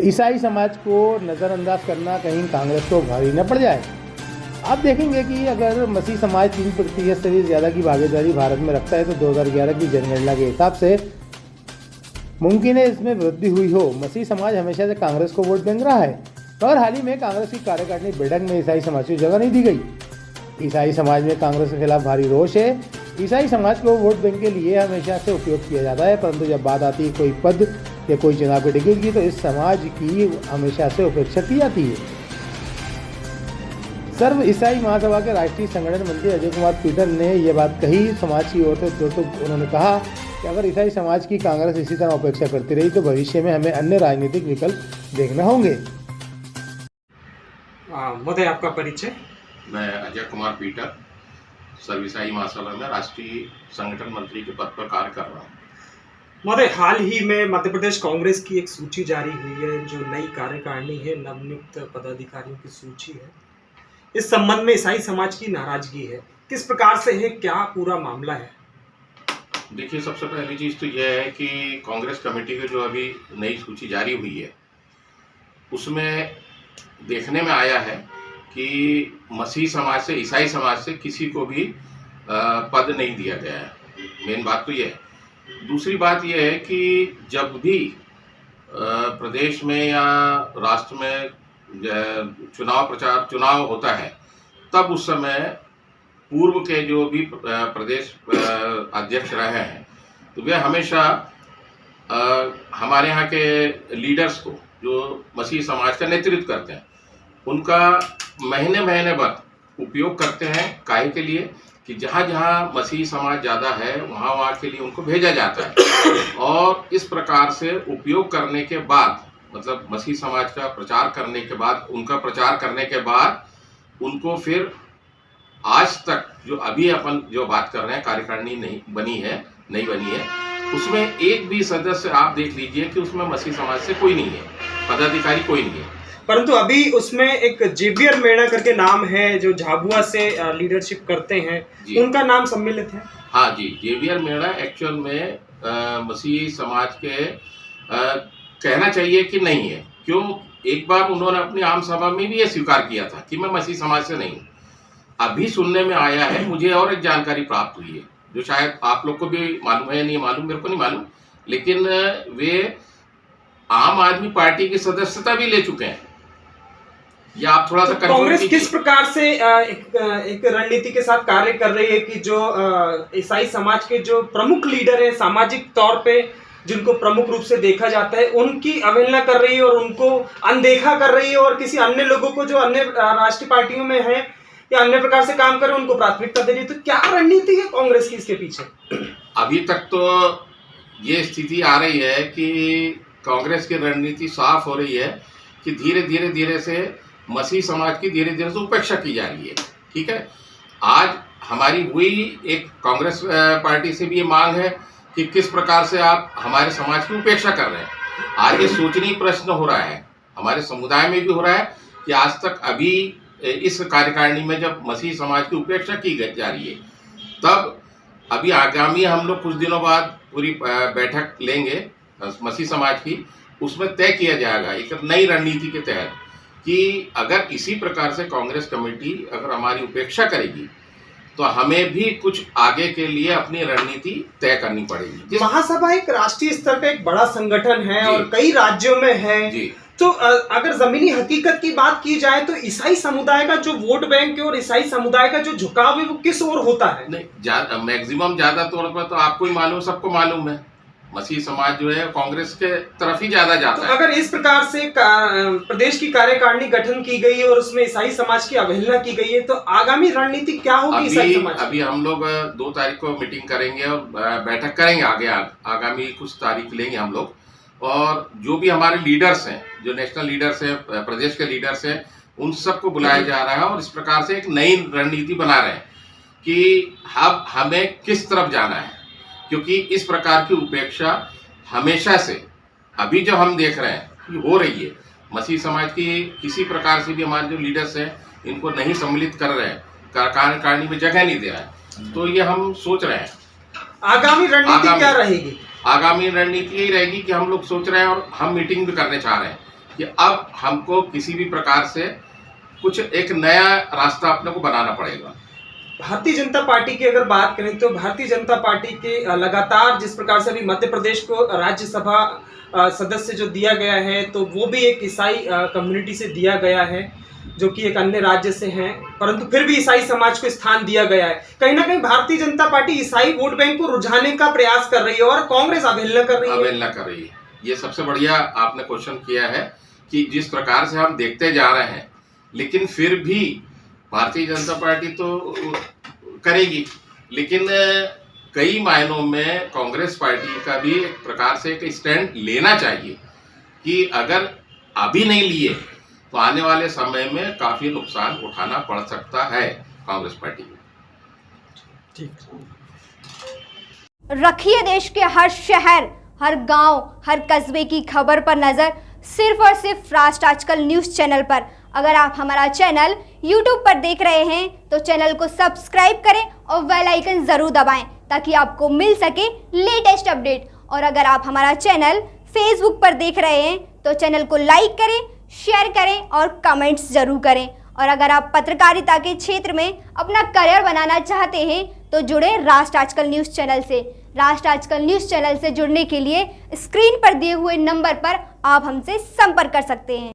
ईसाई समाज को नज़रअंदाज करना कहीं कांग्रेस को भारी न पड़ जाए। आप देखेंगे कि अगर मसीह समाज 3% से भी ज़्यादा की भागीदारी भारत में रखता है तो 2011 की जनगणना के हिसाब से मुमकिन है इसमें वृद्धि हुई हो। मसीह समाज हमेशा से कांग्रेस को वोट बैंक रहा है और हाल ही में कांग्रेस की कार्यकारिणी बैठक में ईसाई समाज को जगह नहीं दी गई। ईसाई समाज में कांग्रेस के खिलाफ भारी रोष है। ईसाई समाज को वोट बैंक के लिए हमेशा से उपयोग किया जाता है, परंतु जब बात आती है कोई पद या कोई चुनाव की टिकट की तो इस समाज की हमेशा से उपेक्षा की जाती है। सर्व ईसाई महासभा के राष्ट्रीय संगठन मंत्री अजय कुमार पीटर ने यह बात कही समाज की ओर से। दोस्तों, उन्होंने कहा कि अगर ईसाई समाज की कांग्रेस इसी तरह उपेक्षा करती रही तो भविष्य में हमें अन्य राजनीतिक विकल्प देखना होंगे। महोदय, आपका परिचय? मैं अजय कुमार पीटर सर्व ईसाई महासभा में राष्ट्रीय संगठन मंत्री के पद पर कार्य कर रहा हूँ। महोदय, हाल ही में मध्य प्रदेश कांग्रेस की एक सूची जारी हुई है जो नई कार्यकारिणी है, नवनियुक्त पदाधिकारियों की सूची है। इस संबंध में ईसाई समाज की नाराजगी है, किस प्रकार से है, क्या पूरा मामला है? देखिए, सबसे पहली चीज़ तो यह है कि कांग्रेस कमेटी की जो अभी नई सूची जारी हुई है उसमें देखने में आया है कि मसीह समाज से, ईसाई समाज से किसी को भी पद नहीं दिया गया है। मेन बात तो यह है। दूसरी बात यह है कि जब भी प्रदेश में या राष्ट्र में चुनाव होता है तब उस समय पूर्व के जो भी प्रदेश अध्यक्ष रहे हैं तो वे हमेशा हमारे यहाँ के लीडर्स को, जो मसीह समाज का नेतृत्व करते हैं, उनका महीने महीने बाद उपयोग करते हैं। काहे के लिए कि जहाँ जहाँ मसीह समाज ज़्यादा है वहाँ वहाँ के लिए उनको भेजा जाता है और इस प्रकार से उपयोग करने के बाद, मतलब मसीह समाज का प्रचार करने के बाद, उनका प्रचार करने के बाद उनको फिर आज तक जो अभी अपन जो बात कर रहे हैं कार्यकारिणी नहीं बनी है उसमें एक भी सदस्य आप देख लीजिए कि उसमें मसीह समाज से कोई नहीं है, पदाधिकारी कोई नहीं है। परंतु अभी उसमें एक जेवियर मेड़ा करके नाम है जो झाबुआ से लीडरशिप करते हैं, उनका नाम सम्मिलित है। हाँ जी, जेवियर मेड़ा एक्चुअल में मसीह समाज के कहना चाहिए कि नहीं है। क्यों? एक बार उन्होंने अपनी आम सभा में भी ये स्वीकार किया था कि मैं मसीह समाज से नहीं हूँ। अभी सुनने में आया है, मुझे और एक जानकारी प्राप्त हुई है जो शायद आप लोग को भी मालूम है या नहीं मालूम, मेरे को नहीं मालूम, लेकिन वे आम आदमी पार्टी की सदस्यता भी ले चुके हैं। या आप थोड़ा सा कांग्रेस किस प्रकार से एक रणनीति के साथ कार्य कर रही है कि जो ईसाई समाज के जो प्रमुख लीडर हैं, सामाजिक तौर पे जिनको प्रमुख रूप से देखा जाता है, उनकी अवहेलना कर रही है और उनको अनदेखा कर रही है और किसी अन्य लोगों को जो अन्य राष्ट्रीय पार्टियों में है या अन्य प्रकार से काम कर रहे हैं उनको प्राथमिकता दे रही है। तो क्या रणनीति है कांग्रेस की इसके पीछे? अभी तक तो ये स्थिति आ रही है कि कांग्रेस की रणनीति साफ हो रही है कि धीरे से मसीह समाज की धीरे से उपेक्षा की जा रही है। ठीक है, आज हमारी हुई एक कांग्रेस पार्टी से भी ये मांग है कि किस प्रकार से आप हमारे समाज की उपेक्षा कर रहे हैं। आज ये सोचनीय प्रश्न हो रहा है, हमारे समुदाय में भी हो रहा है कि आज तक अभी इस कार्यकारिणी में जब मसीह समाज की उपेक्षा की जा रही है, तब अभी आगामी हम लोग कुछ दिनों बाद पूरी बैठक लेंगे मसीह समाज की, उसमें तय किया जाएगा एक नई रणनीति के तहत कि अगर इसी प्रकार से कांग्रेस कमेटी अगर हमारी उपेक्षा करेगी तो हमें भी कुछ आगे के लिए अपनी रणनीति तय करनी पड़ेगी। महासभा एक राष्ट्रीय स्तर पे एक बड़ा संगठन है और कई राज्यों में है जी। तो अगर जमीनी हकीकत की बात की जाए तो ईसाई समुदाय का जो वोट बैंक है और ईसाई समुदाय का जो झुकाव है वो किस ओर होता है? नहीं, मैक्सिमम ज्यादा तौर पर तो आपको ही मालूम, सबको मालूम है, मसीह समाज जो है कांग्रेस के तरफ ही ज्यादा जाता है। अगर इस प्रकार से प्रदेश की कार्यकारिणी गठन की गई और उसमें ईसाई समाज की अवहेलना की गई है तो आगामी रणनीति क्या होगी ईसाई समाज? अभी हम लोग 2 तारीख को मीटिंग करेंगे और बैठक करेंगे, आगामी कुछ तारीख लेंगे हम लोग, और जो भी हमारे लीडर्स हैं, जो नेशनल लीडर्स हैं, प्रदेश के लीडर्स हैं, उन सबको बुलाया जा रहा है और इस प्रकार से एक नई रणनीति बना रहे हैं कि अब हमें किस तरफ जाना है। क्योंकि इस प्रकार की उपेक्षा हमेशा से अभी जो हम देख रहे हैं कि हो रही है, मसीह समाज की किसी प्रकार से भी हमारे जो लीडर्स हैं इनको नहीं सम्मिलित कर रहे हैं, कार्यकारिणी में जगह नहीं दे रहा है। तो ये हम सोच रहे हैं आगामी रणनीति क्या रहेगी? आगामी रणनीति यही रहेगी कि हम लोग सोच रहे हैं और हम मीटिंग भी करने चाह रहे हैं कि अब हमको किसी भी प्रकार से कुछ एक नया रास्ता अपने को बनाना पड़ेगा। भारतीय जनता पार्टी की अगर बात करें तो भारतीय जनता पार्टी के लगातार जिस प्रकार से अभी मध्य प्रदेश को राज्यसभा सदस्य जो दिया गया है, तो वो भी एक ईसाई कम्युनिटी से दिया गया है, जो कि एक अन्य राज्य से हैं, परंतु फिर भी ईसाई समाज को स्थान दिया गया है। कहीं ना कहीं भारतीय जनता पार्टी ईसाई वोट बैंक को रुझाने का प्रयास कर रही है और कांग्रेस अवहेलना कर रही है। ये सबसे बढ़िया आपने क्वेश्चन किया है कि जिस प्रकार से हम देखते जा रहे हैं, लेकिन फिर भी भारतीय जनता पार्टी तो करेगी, लेकिन कई मायनों में कांग्रेस पार्टी का भी एक प्रकार से एक स्टैंड लेना चाहिए कि अगर अभी नहीं लिए तो आने वाले समय में काफी नुकसान उठाना पड़ सकता है कांग्रेस पार्टी को। रखिए देश के हर शहर, हर गांव, हर कस्बे की खबर पर नजर, सिर्फ और सिर्फ राष्ट्र आजकल न्यूज चैनल पर। अगर आप हमारा चैनल YouTube पर देख रहे हैं तो चैनल को सब्सक्राइब करें और बेल आइकन जरूर दबाएं ताकि आपको मिल सके लेटेस्ट अपडेट। और अगर आप हमारा चैनल Facebook पर देख रहे हैं तो चैनल को लाइक करें, शेयर करें और कमेंट्स जरूर करें। और अगर आप पत्रकारिता के क्षेत्र में अपना करियर बनाना चाहते हैं तो जुड़े राष्ट्र आजकल न्यूज चैनल से। राष्ट्र आजकल न्यूज चैनल से जुड़ने के लिए स्क्रीन पर दिए हुए नंबर पर आप हमसे संपर्क कर सकते हैं।